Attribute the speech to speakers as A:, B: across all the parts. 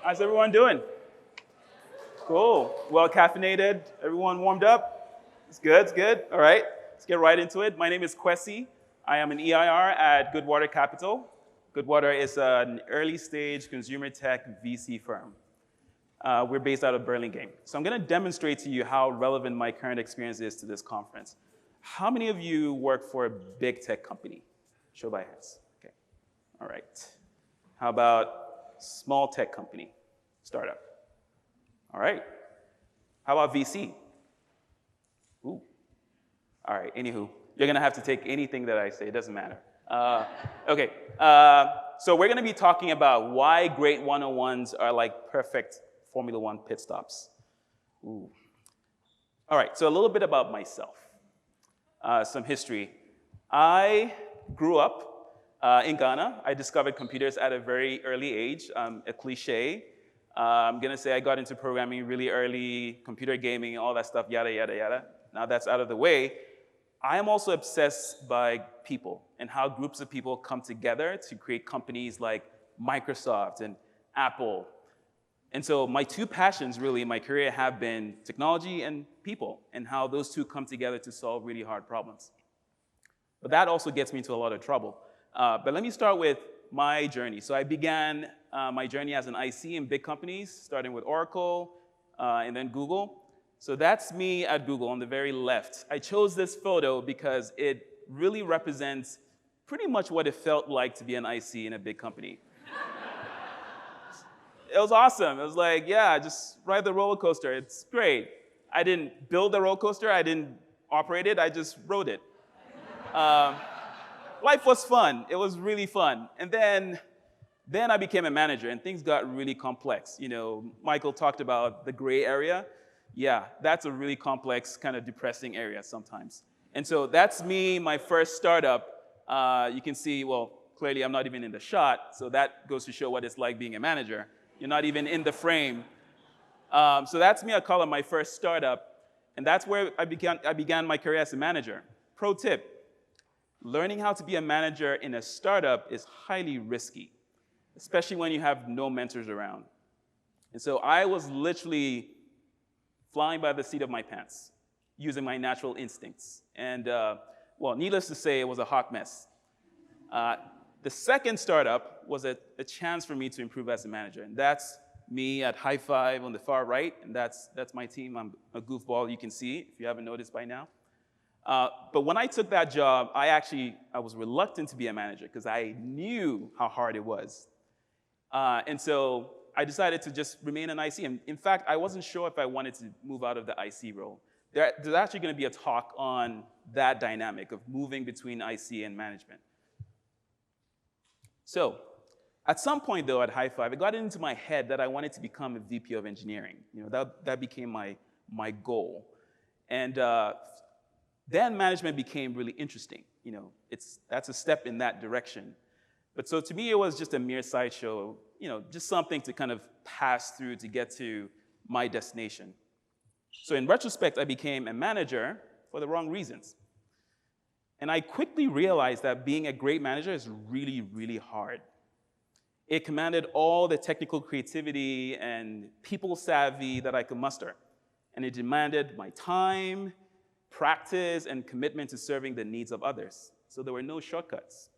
A: How's everyone doing? Cool. Well caffeinated. Everyone warmed up? It's good, it's good. All right, let's get right into it. My name is Kwasi. I am an EIR at Goodwater Capital. Goodwater is an early stage consumer tech VC firm. We're based out of Burlingame. So I'm going to demonstrate to you how relevant my current experience is to this conference. How many of you work for a big tech company? Show by hands. Okay. All right. How about small tech company, startup? All right. How about VC? Ooh. All right, anywho, you're gonna have to take anything that I say, it doesn't matter. Okay, so we're gonna be talking about why great one-on-ones are like perfect Formula One pit stops. Ooh. All right, so a little bit about myself, some history. I grew up in Ghana. I discovered computers at a very early age, a cliche. I'm gonna say I got into programming really early, computer gaming, all that stuff, yada, yada, yada. Now that's out of the way. I am also obsessed by people and how groups of people come together to create companies like Microsoft and Apple. And so my two passions really in my career have been technology and people and how those two come together to solve really hard problems. But that also gets me into a lot of trouble. But let me start with my journey. So I began my journey as an IC in big companies, starting with Oracle and then Google. So that's me at Google on the very left. I chose this photo because it really represents pretty much what it felt like to be an IC in a big company. It was awesome. It was like, yeah, just ride the roller coaster. It's great. I didn't build the roller coaster. I didn't operate it. I just rode it. Life was fun. It was really fun. And then I became a manager, and things got really complex. You know, Michael talked about the gray area. Yeah, that's a really complex, kind of depressing area sometimes. And so that's me, my first startup. You can see, well, clearly I'm not even in the shot, so that goes to show what it's like being a manager. You're not even in the frame. So that's me, I call it my first startup, and that's where I began my career as a manager. Pro tip, learning how to be a manager in a startup is highly risky, especially when you have no mentors around. And so I was literally flying by the seat of my pants, using my natural instincts. And well, needless to say, it was a hot mess. The second startup was a chance for me to improve as a manager. And that's me at Highfive on the far right. And that's my team. I'm a goofball, you can see, if you haven't noticed by now. But when I took that job, I was reluctant to be a manager because I knew how hard it was. And so I decided to just remain an IC. And in fact, I wasn't sure if I wanted to move out of the IC role. There's actually going to be a talk on that dynamic of moving between IC and management. So at some point, though, at Highfive, it got into my head that I wanted to become a VP of engineering. You know, that became my goal. And then management became really interesting. You know, that's a step in that direction. But so to me, it was just a mere sideshow, you know, just something to kind of pass through to get to my destination. So in retrospect, I became a manager for the wrong reasons. And I quickly realized that being a great manager is really, really hard. It commanded all the technical creativity and people savvy that I could muster. And it demanded my time, practice, and commitment to serving the needs of others. So there were no shortcuts.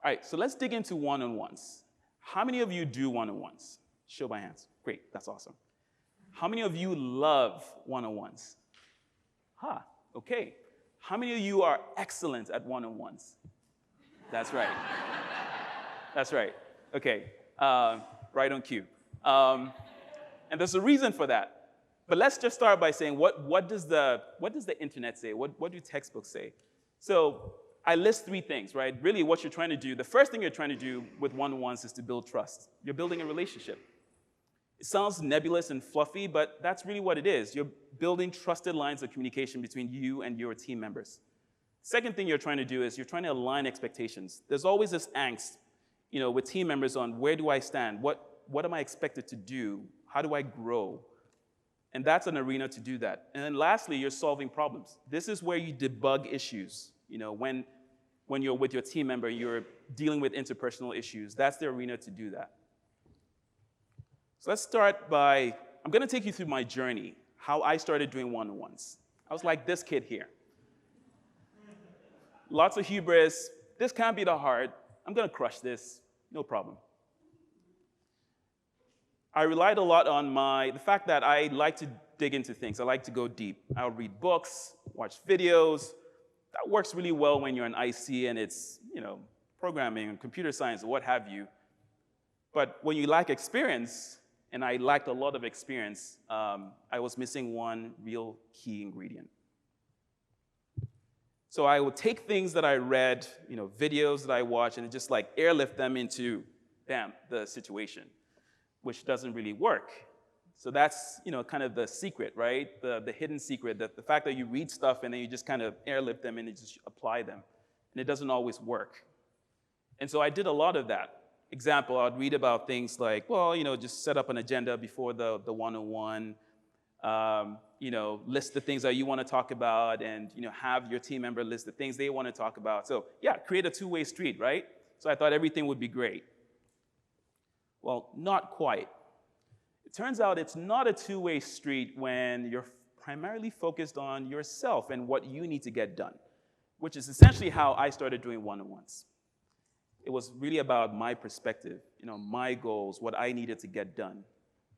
A: All right, so let's dig into one-on-ones. How many of you do one-on-ones? Show by hands. Great, that's awesome. How many of you love one-on-ones? Okay. How many of you are excellent at one-on-ones? That's right. That's right. Okay, right on cue. And there's a reason for that. But let's just start by saying, what does the internet say? What do textbooks say? So I list three things, right? Really what you're trying to do, the first thing you're trying to do with one-on-ones is to build trust. You're building a relationship. It sounds nebulous and fluffy, but that's really what it is. You're building trusted lines of communication between you and your team members. Second thing you're trying to do is you're trying to align expectations. There's always this angst, you know, with team members on where do I stand? What am I expected to do? How do I grow? And that's an arena to do that. And then lastly, you're solving problems. This is where you debug issues. You know, when when you're with your team member, you're dealing with interpersonal issues. That's the arena to do that. So let's start by, I'm going to take you through my journey, how I started doing one-on-ones. I was like this kid here. Lots of hubris. This can't be that hard. I'm going to crush this. No problem. I relied a lot on the fact that I like to dig into things. I like to go deep. I'll read books, watch videos. That works really well when you're an IC and it's, programming and computer science or what have you. But when you lack experience, and I lacked a lot of experience, I was missing one real key ingredient. So I would take things that I read, videos that I watched, and just like airlift them into, bam, the situation, which doesn't really work. So that's, kind of the secret, right? The hidden secret, that the fact that you read stuff and then you just kind of airlift them and you just apply them. And it doesn't always work. And so I did a lot of that. Example, I'd read about things like, just set up an agenda before the one-on-one, list the things that you want to talk about, and have your team member list the things they want to talk about. So yeah, create a two-way street, right? So I thought everything would be great. Well, not quite. It turns out it's not a two-way street when you're primarily focused on yourself and what you need to get done, which is essentially how I started doing one-on-ones. It was really about my perspective, my goals, what I needed to get done.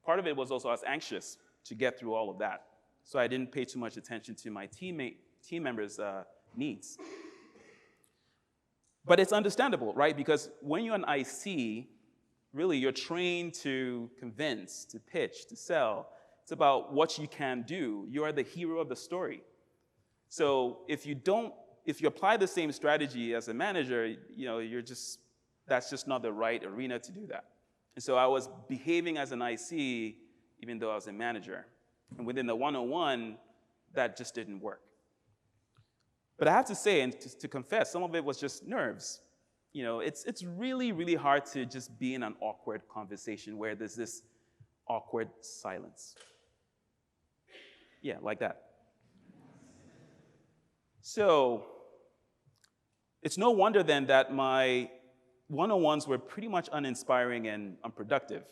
A: Part of it was also I was anxious to get through all of that, so I didn't pay too much attention to my team members' needs. But it's understandable, right? Because when you're an IC, really you're trained to convince, to pitch, to sell. It's about what you can do. You are the hero of the story. So if you apply the same strategy as a manager, that's just not the right arena to do that. And so I was behaving as an IC even though I was a manager. And within the one-on-one, that just didn't work. But I have to say, and to confess, some of it was just nerves. It's really, really hard to just be in an awkward conversation where there's this awkward silence. Yeah, like that. So it's no wonder then that my one-on-ones were pretty much uninspiring and unproductive.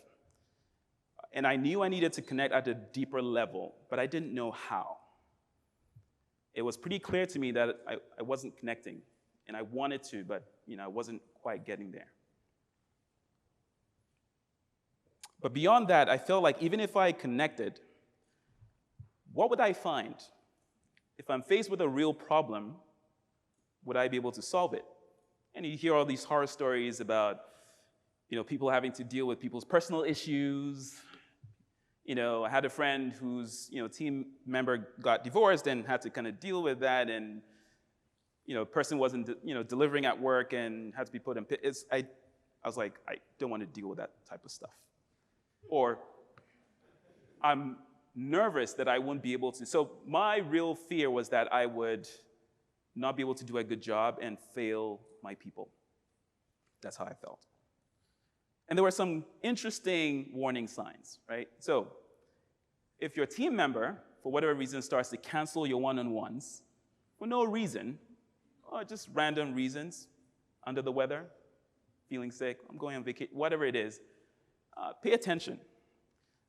A: And I knew I needed to connect at a deeper level, but I didn't know how. It was pretty clear to me that I wasn't connecting, and I wanted to, but I wasn't quite getting there. But beyond that, I felt like even if I connected, what would I find? If I'm faced with a real problem, would I be able to solve it? And you hear all these horror stories about, people having to deal with people's personal issues. I had a friend whose, team member got divorced and had to kind of deal with that, and, person wasn't, delivering at work and had to be put in pit. I was like, I don't want to deal with that type of stuff. Or I'm nervous that I wouldn't be able to. So my real fear was that I would not be able to do a good job and fail my people. That's how I felt. And there were some interesting warning signs, right? So if your team member, for whatever reason, starts to cancel your one-on-ones for no reason, or just random reasons, under the weather, feeling sick, I'm going on vacation, whatever it is, pay attention.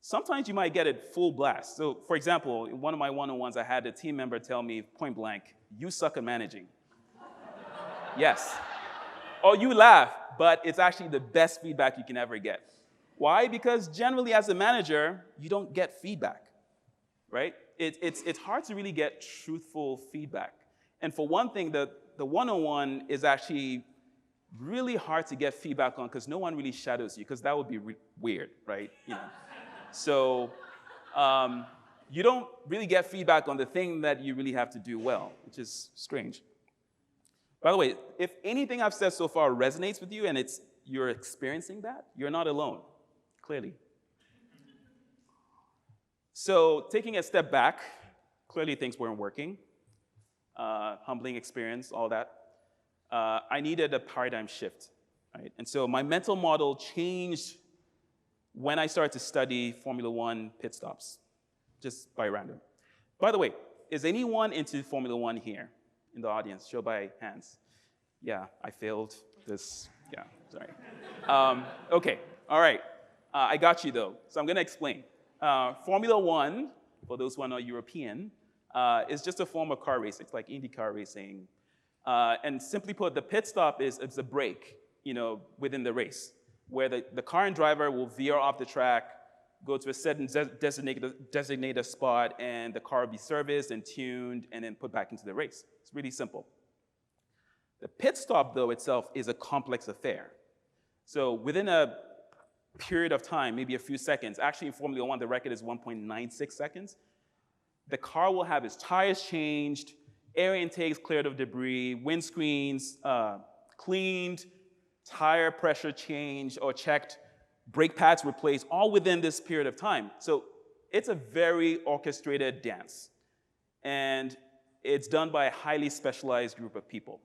A: Sometimes you might get it full blast. So for example, in one of my one-on-ones, I had a team member tell me point blank, "You suck at managing." Yes. Or you laugh, but it's actually the best feedback you can ever get. Why? Because generally as a manager, you don't get feedback, right? It's hard to really get truthful feedback. And for one thing, the one-on-one is actually really hard to get feedback on because no one really shadows you, because that would be weird, right? So you don't really get feedback on the thing that you really have to do well, which is strange. By the way, if anything I've said so far resonates with you and you're experiencing that, you're not alone, clearly. So taking a step back, clearly things weren't working. Humbling experience, all that. I needed a paradigm shift, right? And so my mental model changed when I started to study Formula One pit stops, just by random. By the way, is anyone into Formula One here in the audience? Show by hands. Yeah, I failed this. Yeah, sorry. Okay, all right. I got you though. So I'm going to explain. Formula One, for those who are not European, is just a form of car racing. It's like IndyCar racing. And simply put, the pit stop is it's a break, within the race, where the car and driver will veer off the track, go to a certain designated spot, and the car will be serviced and tuned and then put back into the race. It's really simple. The pit stop, though, itself is a complex affair. So within a period of time, maybe a few seconds, actually in Formula One, the record is 1.96 seconds, the car will have its tires changed, air intakes cleared of debris, windscreens cleaned, tire pressure changed or checked, brake pads replaced, all within this period of time. So it's a very orchestrated dance. And it's done by a highly specialized group of people.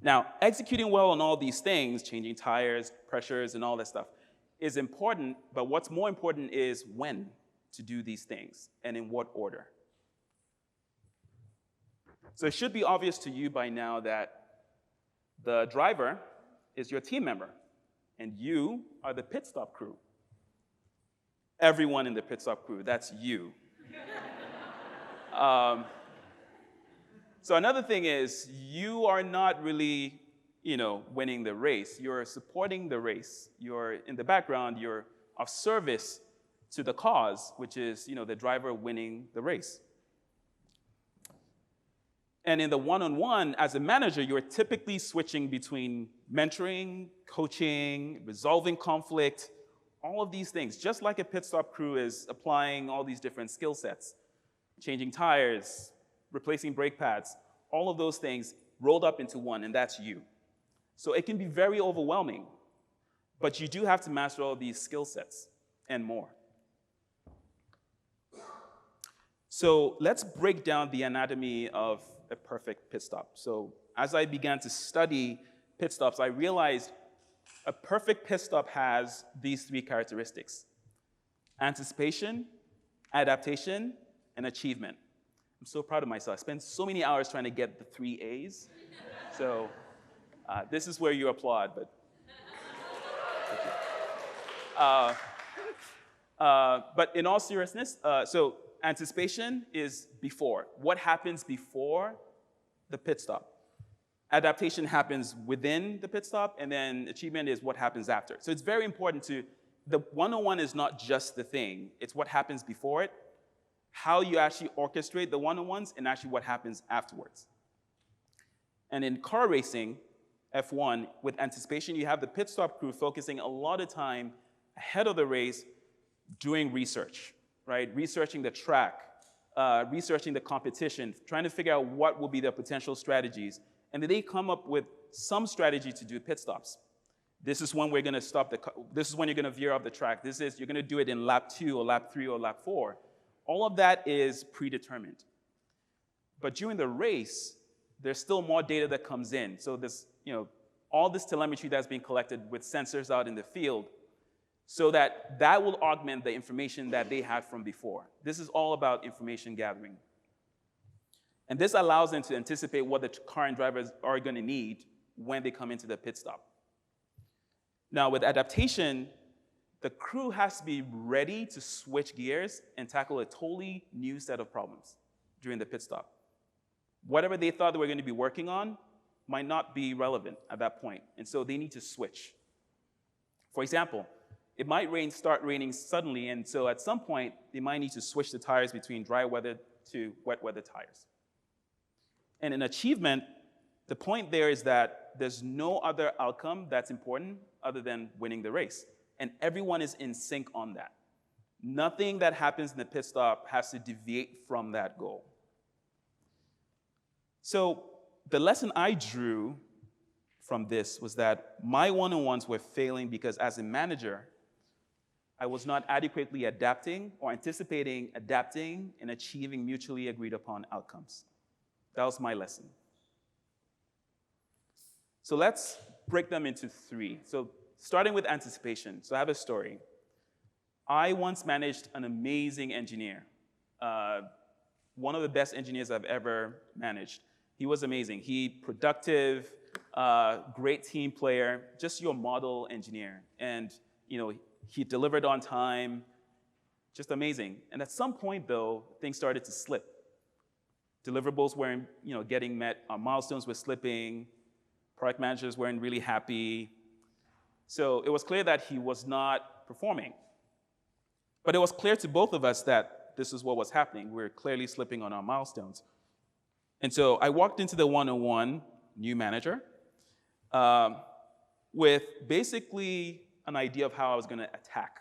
A: Now, executing well on all these things, changing tires, pressures, and all that stuff, is important, but what's more important is when to do these things and in what order. So it should be obvious to you by now that the driver is your team member, and you are the pit stop crew. Everyone in the pit stop crew, that's you. So another thing is, you are not really, winning the race. You're supporting the race. You're in the background. You're of service to the cause, which is, the driver winning the race. And in the one-on-one, as a manager, you're typically switching between mentoring, coaching, resolving conflict, all of these things, just like a pit stop crew is applying all these different skill sets, changing tires, replacing brake pads, all of those things rolled up into one, and that's you. So it can be very overwhelming, but you do have to master all these skill sets and more. So let's break down the anatomy of a perfect pit stop. So as I began to study pit stops, I realized a perfect pit stop has these three characteristics: anticipation, adaptation, and achievement. I'm so proud of myself. I spent so many hours trying to get the 3 A's. So this is where you applaud, but but in all seriousness, so anticipation is before. What happens before the pit stop? Adaptation happens within the pit stop, and then achievement is what happens after. So it's very important the one-on-one is not just the thing, it's what happens before it, how you actually orchestrate the one-on-ones, and actually what happens afterwards. And in car racing, F1, with anticipation, you have the pit stop crew focusing a lot of time ahead of the race doing research, right? Researching the track, researching the competition, trying to figure out what will be the potential strategies. And then they come up with some strategy to do pit stops. This is when we're going to stop this is when you're going to veer off the track. You're going to do it in lap 2 or lap 3 or lap 4. All of that is predetermined. But during the race, there's still more data that comes in. So this, all this telemetry that's being collected with sensors out in the field, so that will augment the information that they had from before. This is all about information gathering. And this allows them to anticipate what the car and drivers are going to need when they come into the pit stop. Now, with adaptation, the crew has to be ready to switch gears and tackle a totally new set of problems during the pit stop. Whatever they thought they were going to be working on might not be relevant at that point, and so they need to switch. For example, it might start raining suddenly, and so at some point, they might need to switch the tires between dry weather to wet weather tires. And in achievement, the point there is that there's no other outcome that's important other than winning the race. And everyone is in sync on that. Nothing that happens in the pit stop has to deviate from that goal. So the lesson I drew from this was that my one-on-ones were failing because as a manager, I was not adequately adapting or anticipating adapting and achieving mutually agreed upon outcomes. That was my lesson. So let's break them into 3. So starting with anticipation. So I have a story. I once managed an amazing engineer, one of the best engineers I've ever managed. He was amazing. He productive, great team player, just your model engineer. And he delivered on time, just amazing. And at some point, though, things started to slip. Deliverables weren't getting met, milestones were slipping, product managers weren't really happy. So it was clear that he was not performing. But it was clear to both of us that this is what was happening. We were clearly slipping on our milestones. And so I walked into the one-on-one, new manager, with basically an idea of how I was going to attack,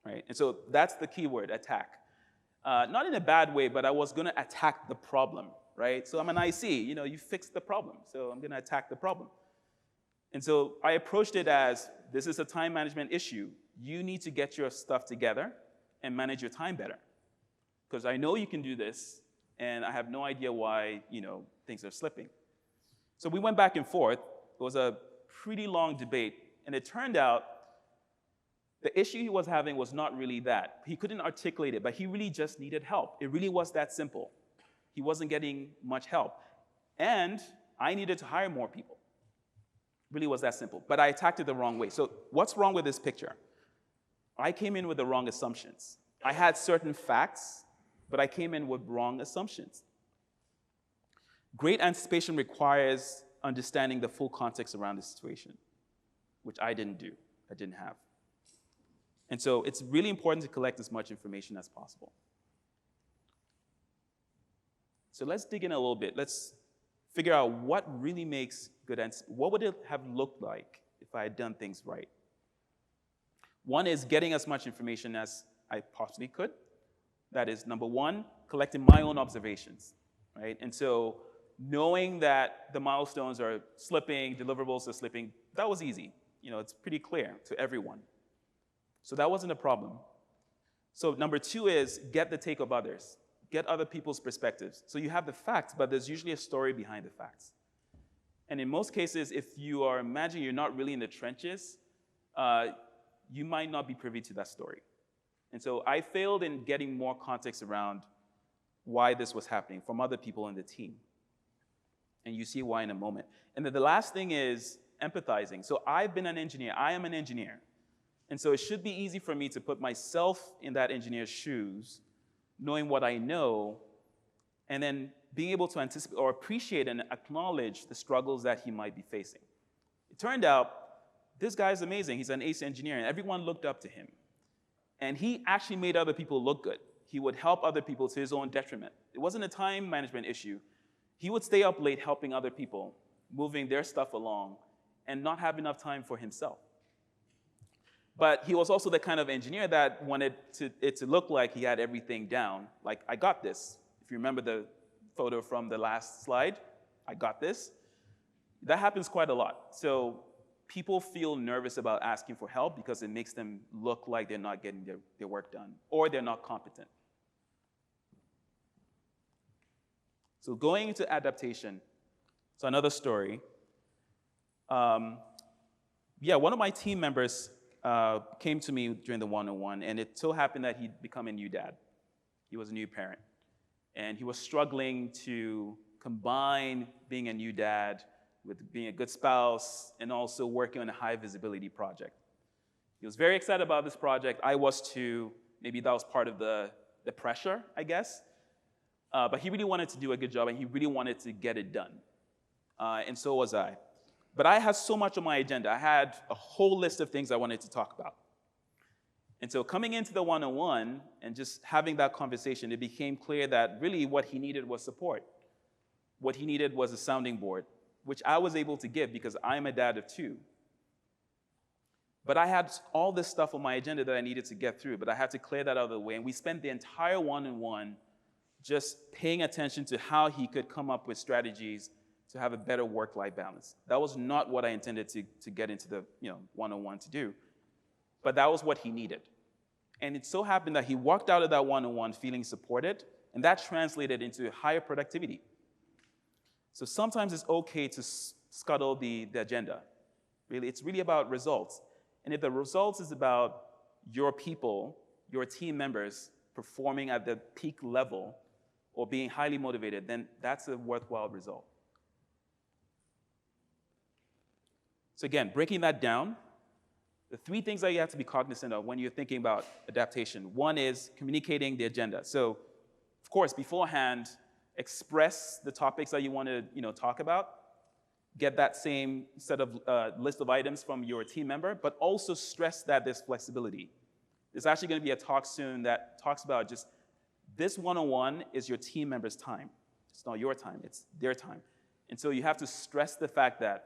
A: right? And so that's the key word, attack. Not in a bad way, but I was going to attack the problem, right? So I'm an IC, you fix the problem, so I'm going to attack the problem. And so I approached it as, this is a time management issue. You need to get your stuff together and manage your time better. Because I know you can do this, and I have no idea why, things are slipping. So we went back and forth. It was a pretty long debate, and it turned out the issue he was having was not really that. He couldn't articulate it, but he really just needed help. It really was that simple. He wasn't getting much help. And I needed to hire more people. It really was that simple. But I attacked it the wrong way. So what's wrong with this picture? I came in with the wrong assumptions. I had certain facts, but I came in with wrong assumptions. Great anticipation requires understanding the full context around the situation, which I didn't do. I didn't have. And so it's really important to collect as much information as possible. So let's dig in a little bit. Let's figure out what really makes good anticipation. What would it have looked like if I had done things right? One is getting as much information as I possibly could. That is, number one, collecting my own observations, right? And so knowing that the milestones are slipping, deliverables are slipping, that was easy. It's pretty clear to everyone. So that wasn't a problem. So number two is get the take of others. Get other people's perspectives. So you have the facts, but there's usually a story behind the facts. And in most cases, if you are imagining you're not really in the trenches, you might not be privy to that story. And so I failed in getting more context around why this was happening from other people in the team. And you see why in a moment. And then the last thing is empathizing. So I've been an engineer. I am an engineer. And so it should be easy for me to put myself in that engineer's shoes, knowing what I know, and then being able to anticipate or appreciate and acknowledge the struggles that he might be facing. It turned out, this guy's amazing. He's an ace engineer, and everyone looked up to him. And he actually made other people look good. He would help other people to his own detriment. It wasn't a time management issue. He would stay up late helping other people, moving their stuff along, and not have enough time for himself. But he was also the kind of engineer that wanted it to look like he had everything down. Like, I got this. If you remember the photo from the last slide, I got this. That happens quite a lot. So people feel nervous about asking for help because it makes them look like they're not getting their work done, or they're not competent. So going into adaptation, so another story. One of my team members came to me during the one-on-one, and it so happened that he'd become a new dad. He was a new parent. And he was struggling to combine being a new dad with being a good spouse and also working on a high visibility project. He was very excited about this project. I was too. Maybe that was part of the pressure, I guess. But he really wanted to do a good job, and he really wanted to get it done. And so was I. But I had so much on my agenda. I had a whole list of things I wanted to talk about. And so coming into the one-on-one and just having that conversation, it became clear that really what he needed was support. What he needed was a sounding board, which I was able to give because I'm a dad of two. But I had all this stuff on my agenda that I needed to get through, but I had to clear that out of the way. And we spent the entire one-on-one just paying attention to how he could come up with strategies to have a better work-life balance. That was not what I intended to get into the one-on-one to do, but that was what he needed. And it so happened that he walked out of that one-on-one feeling supported, and that translated into higher productivity. So sometimes it's okay to scuttle the agenda. Really, it's really about results. And if the results is about your people, your team members performing at the peak level or being highly motivated, then that's a worthwhile result. So again, breaking that down, the three things that you have to be cognizant of when you're thinking about adaptation. One is communicating the agenda. So, of course, beforehand, express the topics that you want to talk about. Get that same set of list of items from your team member, but also stress that there's flexibility. There's actually going to be a talk soon that talks about just this one-on-one is your team member's time. It's not your time, it's their time. And so you have to stress the fact that,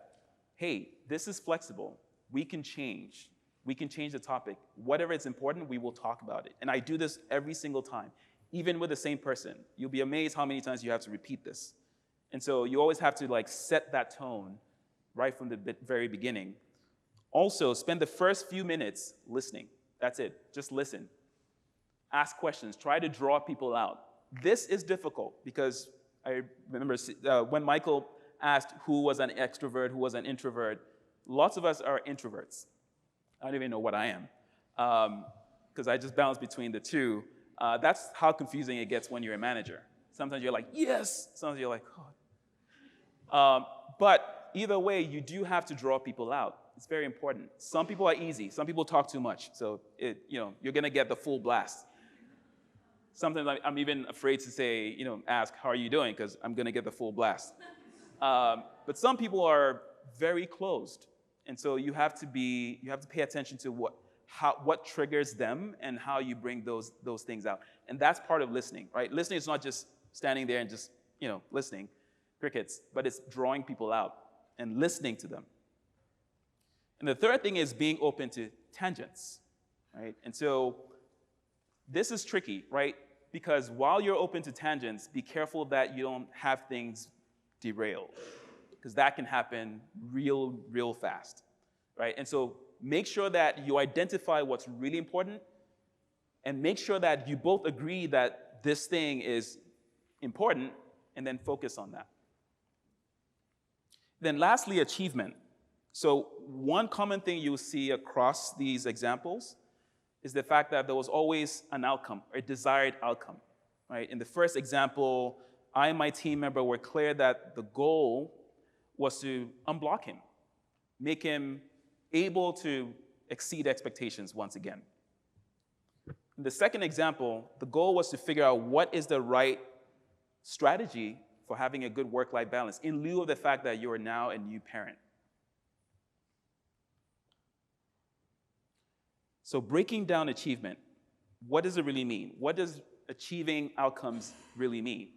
A: hey, this is flexible. We can change. We can change the topic. Whatever is important, we will talk about it. And I do this every single time, even with the same person. You'll be amazed how many times you have to repeat this. And so you always have to set that tone right from the very beginning. Also, spend the first few minutes listening. That's it. Just listen. Ask questions. Try to draw people out. This is difficult because I remember when Michael asked who was an extrovert, who was an introvert, lots of us are introverts. I don't even know what I am because I just bounce between the two. That's how confusing it gets when you're a manager. Sometimes you're like, yes. Sometimes you're like, oh. But either way, you do have to draw people out. It's very important. Some people are easy. Some people talk too much. So you're going to get the full blast. Sometimes I'm even afraid to say, ask, how are you doing? Because I'm going to get the full blast. But some people are very closed. And so you have to pay attention to what triggers them and how you bring those things out. And that's part of listening, right? Listening is not just standing there and just, listening, crickets, but it's drawing people out and listening to them. And the third thing is being open to tangents, right? And so this is tricky, right? Because while you're open to tangents, be careful that you don't have things derailed, because that can happen real fast, right? And so make sure that you identify what's really important and make sure that you both agree that this thing is important and then focus on that. Then lastly, achievement. So one common thing you'll see across these examples is the fact that there was always an outcome, or a desired outcome, right? In the first example, I and my team member were clear that the goal was to unblock him, make him able to exceed expectations once again. In the second example, the goal was to figure out what is the right strategy for having a good work-life balance in lieu of the fact that you are now a new parent. So breaking down achievement, what does it really mean? What does achieving outcomes really mean?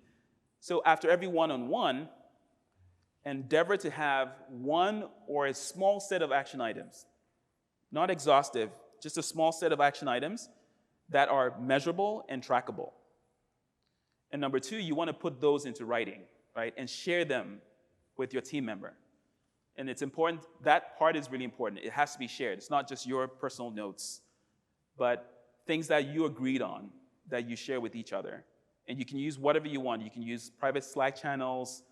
A: So after every one-on-one, endeavor to have one or a small set of action items, not exhaustive, just a small set of action items that are measurable and trackable. And number two, you want to put those into writing, right, and share them with your team member. And it's important, that part is really important. It has to be shared. It's not just your personal notes, but things that you agreed on that you share with each other. And you can use whatever you want. You can use private Slack channels,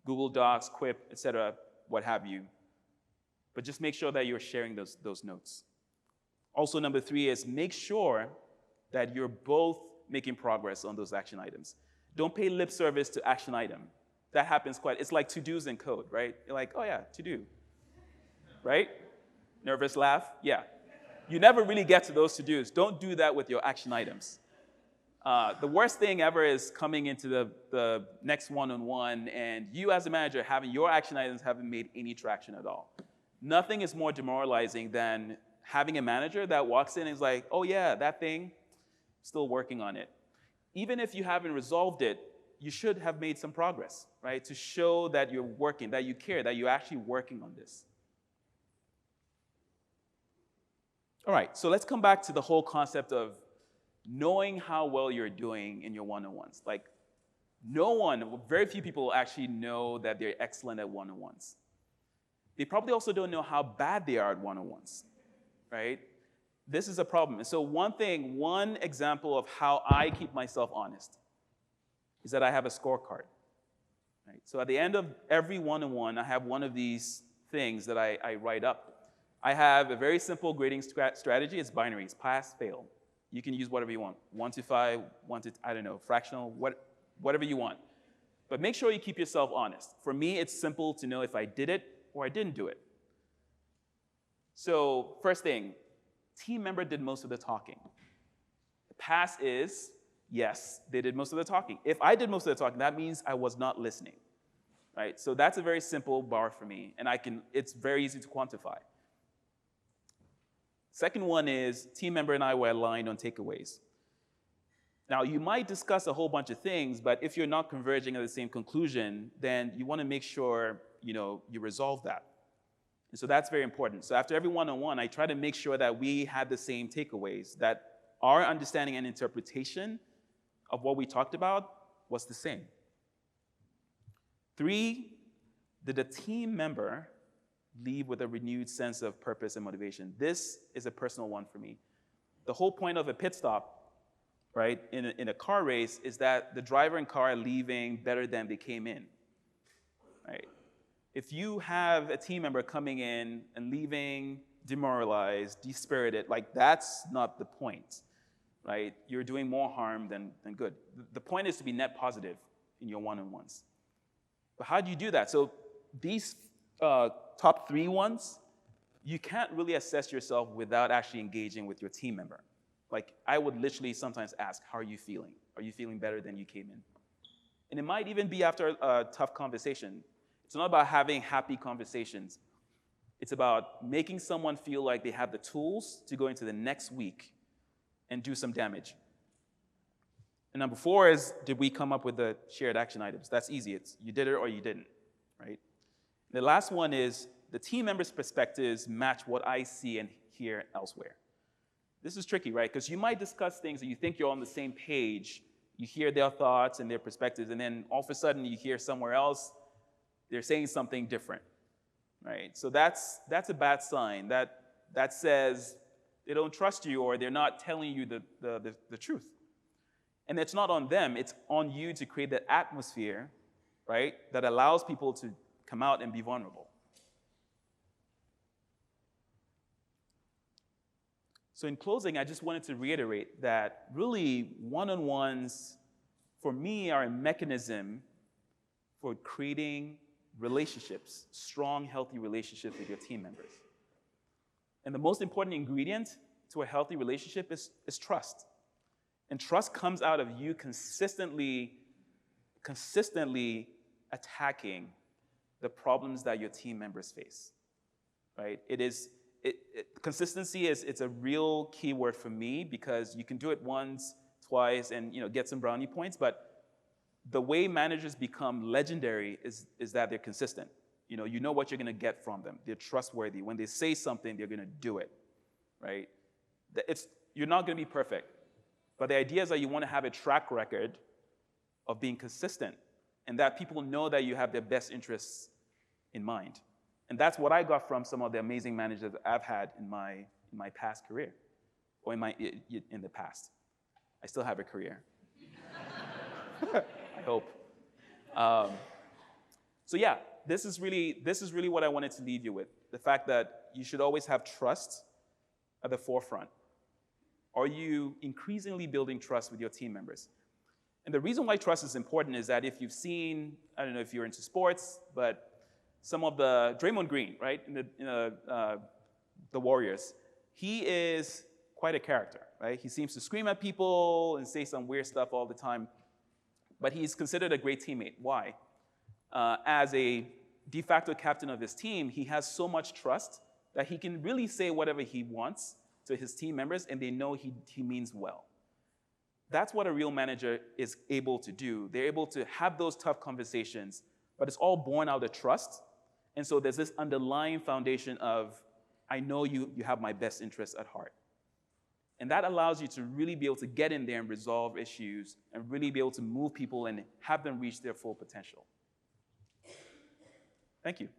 A: Google Docs, Quip, etc., what have you. But just make sure that you're sharing those notes. Also, number three is make sure that you're both making progress on those action items. Don't pay lip service to action item. That happens it's like to-dos in code, right? You're like, oh yeah, to-do, right? Nervous laugh, yeah. You never really get to those to-dos. Don't do that with your action items. The worst thing ever is coming into the next one-on-one and you as a manager having your action items haven't made any traction at all. Nothing is more demoralizing than having a manager that walks in and is like, oh yeah, that thing, still working on it. Even if you haven't resolved it, you should have made some progress, right? To show that you're working, that you care, that you're actually working on this. All right, so let's come back to the whole concept of knowing how well you're doing in your one-on-ones. Like, very few people actually know that they're excellent at one-on-ones. They probably also don't know how bad they are at one-on-ones, right? This is a problem. And so one example of how I keep myself honest is that I have a scorecard. Right? So at the end of every one-on-one, I have one of these things that I write up. I have a very simple grading strategy. It's binaries, pass, fail. You can use whatever you want, 1 to 5, 1 to, I don't know, fractional, whatever you want. But make sure you keep yourself honest. For me, it's simple to know if I did it or I didn't do it. So first thing, team member did most of the talking. The past is, yes, they did most of the talking. If I did most of the talking, that means I was not listening, right? So that's a very simple bar for me, and it's very easy to quantify. Second one is team member and I were aligned on takeaways. Now, you might discuss a whole bunch of things, but if you're not converging at the same conclusion, then you want to make sure you resolve that. And so that's very important. So after every one-on-one, I try to make sure that we had the same takeaways, that our understanding and interpretation of what we talked about was the same. 3, did the team member leave with a renewed sense of purpose and motivation? This is a personal one for me. The whole point of a pit stop, right, in a car race is that the driver and car are leaving better than they came in, right? If you have a team member coming in and leaving demoralized, dispirited, like that's not the point, right? You're doing more harm than good. The point is to be net positive in your one-on-ones. But how do you do that? So these top 3 ones, you can't really assess yourself without actually engaging with your team member. Like, I would literally sometimes ask, how are you feeling? Are you feeling better than you came in? And it might even be after a tough conversation. It's not about having happy conversations. It's about making someone feel like they have the tools to go into the next week and do some damage. And number 4 is, did we come up with the shared action items? That's easy. It's you did it or you didn't, right? The last one is the team members' perspectives match what I see and hear elsewhere. This is tricky, right? Because you might discuss things and you think you're on the same page. You hear their thoughts and their perspectives, and then all of a sudden you hear somewhere else they're saying something different, right? So that's a bad sign. That says they don't trust you or they're not telling you the truth. And it's not on them. It's on you to create that atmosphere, right, that allows people to come out and be vulnerable. So in closing, I just wanted to reiterate that really one-on-ones, for me, are a mechanism for creating relationships, strong, healthy relationships with your team members. And the most important ingredient to a healthy relationship is trust. And trust comes out of you consistently attacking the problems that your team members face, right? Consistency it's a real key word for me because you can do it once, twice, and get some brownie points, but the way managers become legendary is that they're consistent. You know what you're going to get from them. They're trustworthy. When they say something, they're going to do it, right? You're not going to be perfect, but the idea is that you want to have a track record of being consistent and that people know that you have their best interests in mind. And that's what I got from some of the amazing managers I've had in my past career, or in the past. I still have a career. I hope. So yeah, this is really what I wanted to leave you with. The fact that you should always have trust at the forefront. Are you increasingly building trust with your team members? And the reason why trust is important is that if you've seen, I don't know if you're into sports, but some of the Draymond Green, right, in the Warriors, he is quite a character, right? He seems to scream at people and say some weird stuff all the time, but he's considered a great teammate. Why? As a de facto captain of his team, he has so much trust that he can really say whatever he wants to his team members, and they know he means well. That's what a real manager is able to do. They're able to have those tough conversations, but it's all born out of trust. And so there's this underlying foundation of, I know you have my best interests at heart. And that allows you to really be able to get in there and resolve issues and really be able to move people and have them reach their full potential. Thank you.